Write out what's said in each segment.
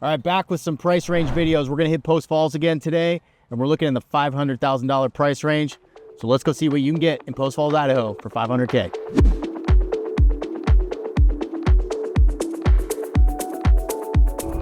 All right, back with some price range videos. We're gonna hit Post Falls again today, and we're looking in the $500,000 price range. So let's go see what you can get in Post Falls, Idaho for $500K.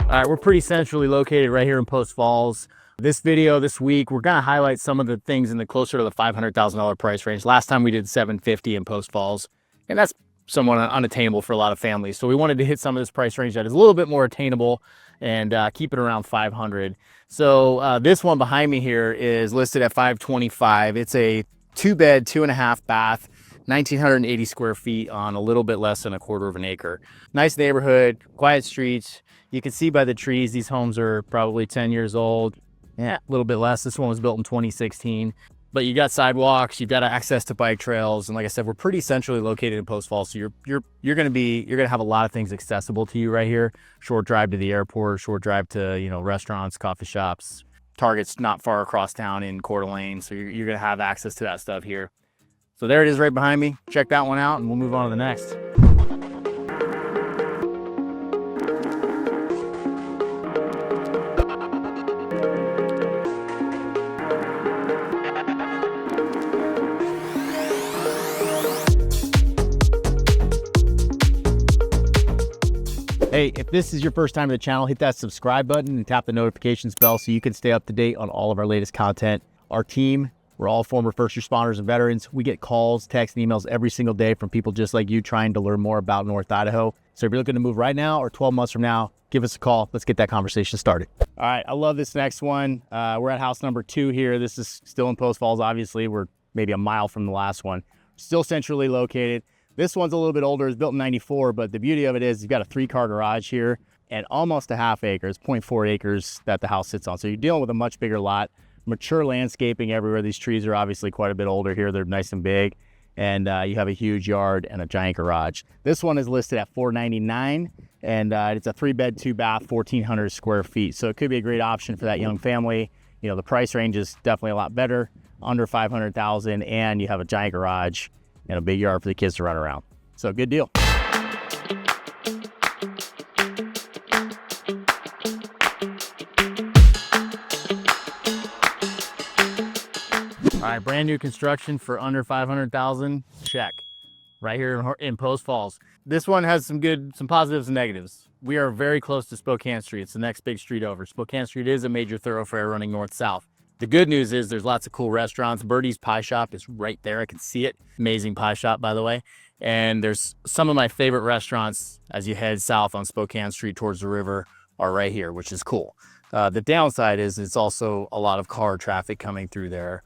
All right, we're pretty centrally located right here in Post Falls. This video this week, we're gonna highlight some of the things in the closer to the $500,000 price range. Last time we did $750 in Post Falls, and that's somewhat unattainable for a lot of families. So we wanted to hit some of this price range that is a little bit more attainable and keep it around 500. So this one behind me here is listed at 525. It's a 2-bed, 2.5 bath, 1,980 square feet on a little bit less than a quarter of an acre. Nice neighborhood, quiet streets. You can see by the trees, these homes are probably 10 years old. Yeah, a little bit less. This one was built in 2016. But you got sidewalks, you've got access to bike trails, and like I said, we're pretty centrally located in Post Falls, so you're gonna have a lot of things accessible to you right here. Short drive to the airport, short drive to restaurants, coffee shops. Target's not far across town in Coeur d'Alene, so you're gonna have access to that stuff here. So there it is right behind me. Check that one out, and we'll move on to the next. Hey, if this is your first time to the channel, hit that subscribe button and tap the notifications bell so you can stay up to date on all of our latest content. Our team, we're all former first responders and veterans. We get calls, texts, and emails every single day from people just like you trying to learn more about North Idaho. So if you're looking to move right now or 12 months from now, give us a call. Let's get that conversation started. All right, I love this next one. We're at house number 2 here. This is still in Post Falls, obviously. We're maybe a mile from the last one. Still centrally located. This one's a little bit older. It's built in 94, but the beauty of it is you've got a 3-car garage here and almost a half acre. It's 0.4 acres that the house sits on. So you're dealing with a much bigger lot, mature landscaping everywhere. These trees are obviously quite a bit older here. They're nice and big. And you have a huge yard and a giant garage. This one is listed at $499, and it's a 3-bed, 2-bath, 1,400 square feet. So it could be a great option for that young family. The price range is definitely a lot better, under $500,000, and you have a giant garage and a big yard for the kids to run around. So good deal. All right, brand new construction for under $500,000. Check. Right here in Post Falls. This one has some positives and negatives. We are very close to Spokane Street. It's the next big street over. Spokane Street is a major thoroughfare running north-south. The good news is there's lots of cool restaurants. Birdie's Pie Shop is right there. I can see it. Amazing pie shop, by the way. And there's some of my favorite restaurants as you head south on Spokane Street towards the river are right here, which is cool. The downside is it's also a lot of car traffic coming through there.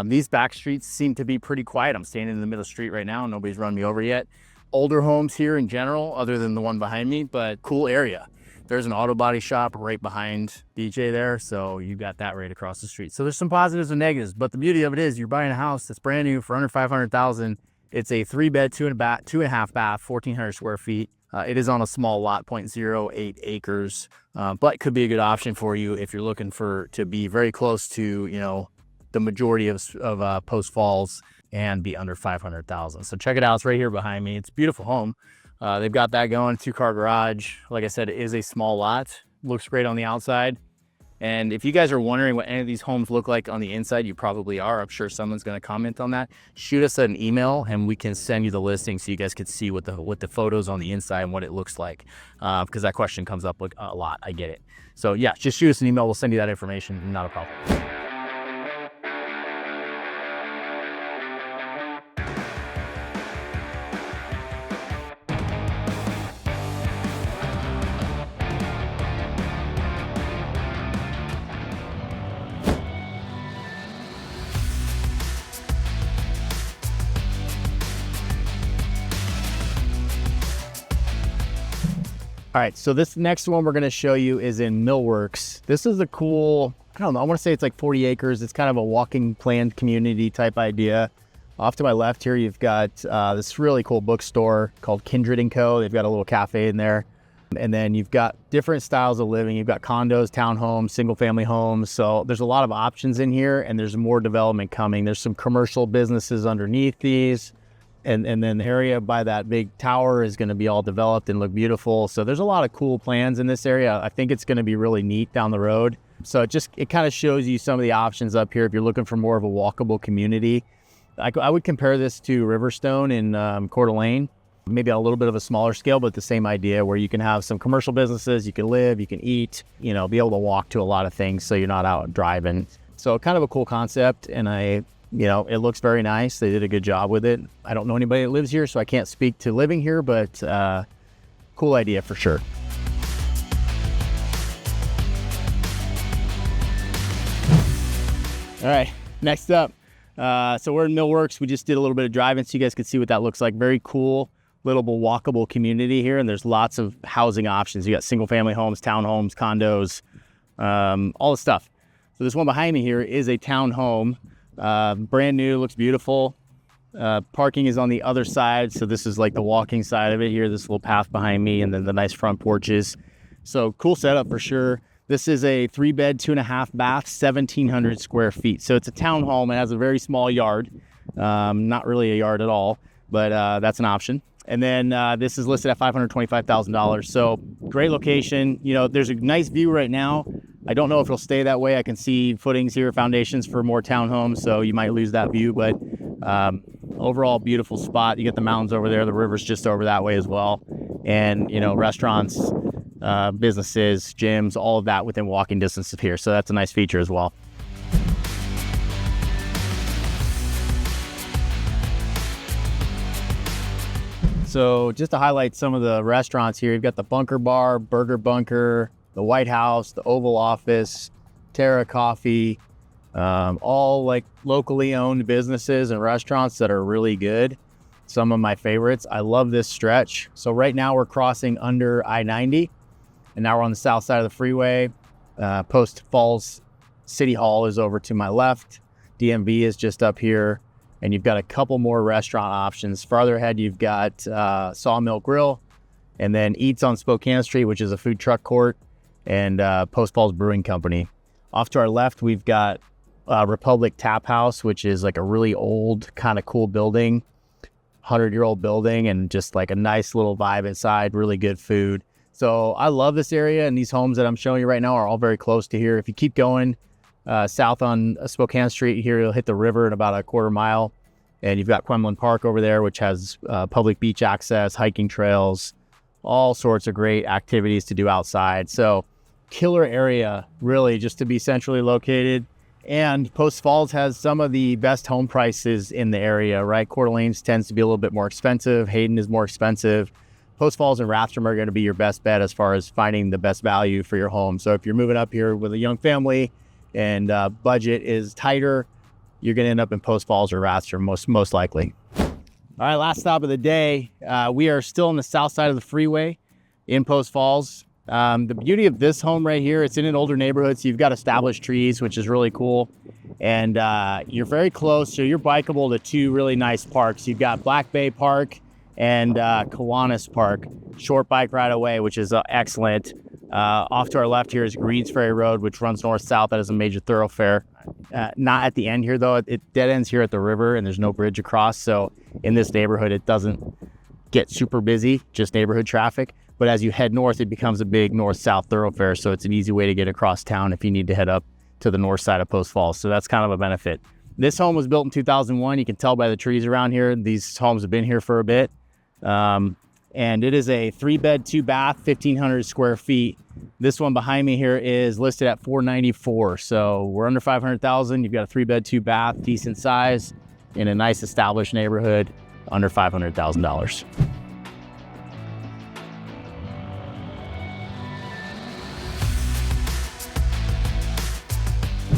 These back streets seem to be pretty quiet. I'm standing in the middle of the street right now. Nobody's run me over yet. Older homes here in general, other than the one behind me, but cool area. There's an auto body shop right behind DJ there, so you got that right across the street. So there's some positives and negatives, but the beauty of it is you're buying a house that's brand new for under $500,000. It's a 3-bed, 2.5 bath, 1,400 square feet. It is on a small lot, 0.08 acres, but could be a good option for you if you're looking to be very close to the majority of Post Falls and be under $500,000. So check it out. It's right here behind me. It's a beautiful home. They've got that going, 2-car garage. Like I said, it is a small lot. Looks great on the outside. And if you guys are wondering what any of these homes look like on the inside, you probably are. I'm sure someone's going to comment on that. Shoot us an email and we can send you the listing so you guys can see what the photos on the inside and what it looks like. Because that question comes up a lot. I get it. So yeah, just shoot us an email. We'll send you that information. Not a problem. All right, so this next one we're gonna show you is in Millworks. This is a cool, I don't know, I wanna say it's like 40 acres. It's kind of a walking planned community type idea. Off to my left here, you've got this really cool bookstore called Kindred & Co. They've got a little cafe in there. And then you've got different styles of living. You've got condos, townhomes, single family homes. So there's a lot of options in here and there's more development coming. There's some commercial businesses underneath these. and then the area by that big tower is going to be all developed and look beautiful. So there's a lot of cool plans in this area. I think it's going to be really neat down the road. So it kind of shows you some of the options up here if you're looking for more of a walkable community. I would compare this to Riverstone in Coeur d'Alene, maybe on a little bit of a smaller scale, but the same idea where you can have some commercial businesses, you can live, you can eat, be able to walk to a lot of things so you're not out driving. So kind of a cool concept, and it looks very nice. They did a good job with it. I don't know anybody that lives here, so I can't speak to living here, but cool idea for sure. All right, next up. So we're in Millworks. We just did a little bit of driving so you guys could see what that looks like. Very cool little walkable community here, and there's lots of housing options. You got single family homes, townhomes, condos, all the stuff. So this one behind me here is a townhome, brand new, looks beautiful. Parking is on the other side, so this is like the walking side of it here, this little path behind me, and then the nice front porches. So cool setup for sure. This is a 3-bed, 2.5 bath, 1,700 square feet. So it's a townhome. It has a very small yard, not really a yard at all, but that's an option. And then this is listed at $525,000. So great location. There's a nice view right now. I don't know if it'll stay that way. I can see footings here, foundations for more townhomes, so you might lose that view, but overall beautiful spot. You get the mountains over there, the river's just over that way as well. And, restaurants, businesses, gyms, all of that within walking distance of here. So that's a nice feature as well. So just to highlight some of the restaurants here, you've got the Bunker Bar, Burger Bunker, the White House, the Oval Office, Terra Coffee, all like locally owned businesses and restaurants that are really good. Some of my favorites. I love this stretch. So right now we're crossing under I-90, and now we're on the south side of the freeway. Post Falls City Hall is over to my left. DMV is just up here, and you've got a couple more restaurant options. Farther ahead, you've got Sawmill Grill, and then Eats on Spokane Street, which is a food truck court, and Post Falls Brewing Company. Off to our left, we've got Republic Tap House, which is like a really old, kind of cool building, 100-year-old building, and just like a nice little vibe inside, really good food. So I love this area, and these homes that I'm showing you right now are all very close to here. If you keep going south on Spokane Street here, you'll hit the river in about a quarter mile, and you've got Quemlin Park over there, which has public beach access, hiking trails, all sorts of great activities to do outside. So killer area, really, just to be centrally located. And Post Falls has some of the best home prices in the area, right? Coeur d'Alene tends to be a little bit more expensive. Hayden is more expensive. Post Falls and Rathdrum are going to be your best bet as far as finding the best value for your home. So if you're moving up here with a young family and budget is tighter, you're going to end up in Post Falls or Rathdrum most likely. All right, last stop of the day. We are still on the south side of the freeway in Post Falls. The beauty of this home right here, it's in an older neighborhood, so you've got established trees, which is really cool. And you're very close, so you're bikeable to two really nice parks. You've got Black Bay Park and Kiwanis Park, short bike ride away, which is excellent. Off to our left here is Greens Ferry Road, which runs north-south. That is a major thoroughfare. Not at the end here, though. It dead ends here at the river, and there's no bridge across. So in this neighborhood, it doesn't get super busy, just neighborhood traffic. But as you head north, it becomes a big north-south thoroughfare. So it's an easy way to get across town if you need to head up to the north side of Post Falls. So that's kind of a benefit. This home was built in 2001. You can tell by the trees around here. These homes have been here for a bit. And it is a 3-bed, 2-bath, 1,500 square feet. This one behind me here is listed at $494. So we're under $500,000. You've got a 3-bed, 2-bath, decent size in a nice established neighborhood, under $500,000.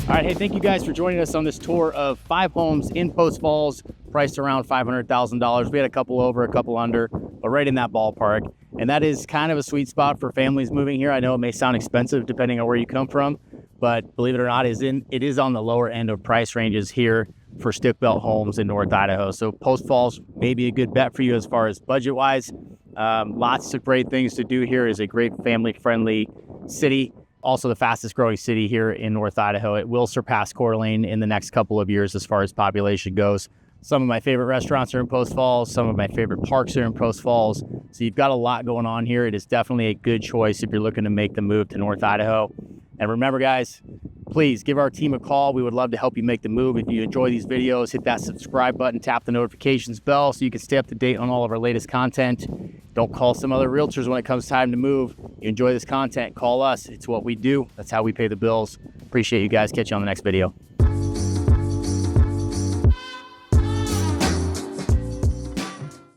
All right, hey, thank you guys for joining us on this tour of 5 homes in Post Falls, priced around $500,000. We had a couple over, a couple under, but right in that ballpark. And that is kind of a sweet spot for families moving here. I know it may sound expensive depending on where you come from, but believe it or not, it is on the lower end of price ranges here for stick-built homes in North Idaho. So Post Falls may be a good bet for you as far as budget-wise. Lots of great things to do here. Is a great family-friendly city. Also the fastest growing city here in North Idaho. It will surpass Coeur d'Alene in the next couple of years as far as population goes. Some of my favorite restaurants are in Post Falls. Some of my favorite parks are in Post Falls. So you've got a lot going on here. It is definitely a good choice if you're looking to make the move to North Idaho. And remember, guys, please give our team a call. We would love to help you make the move. If you enjoy these videos, hit that subscribe button, tap the notifications bell so you can stay up to date on all of our latest content. Don't call some other realtors when it comes time to move. You enjoy this content, call us. It's what we do. That's how we pay the bills. Appreciate you guys. Catch you on the next video.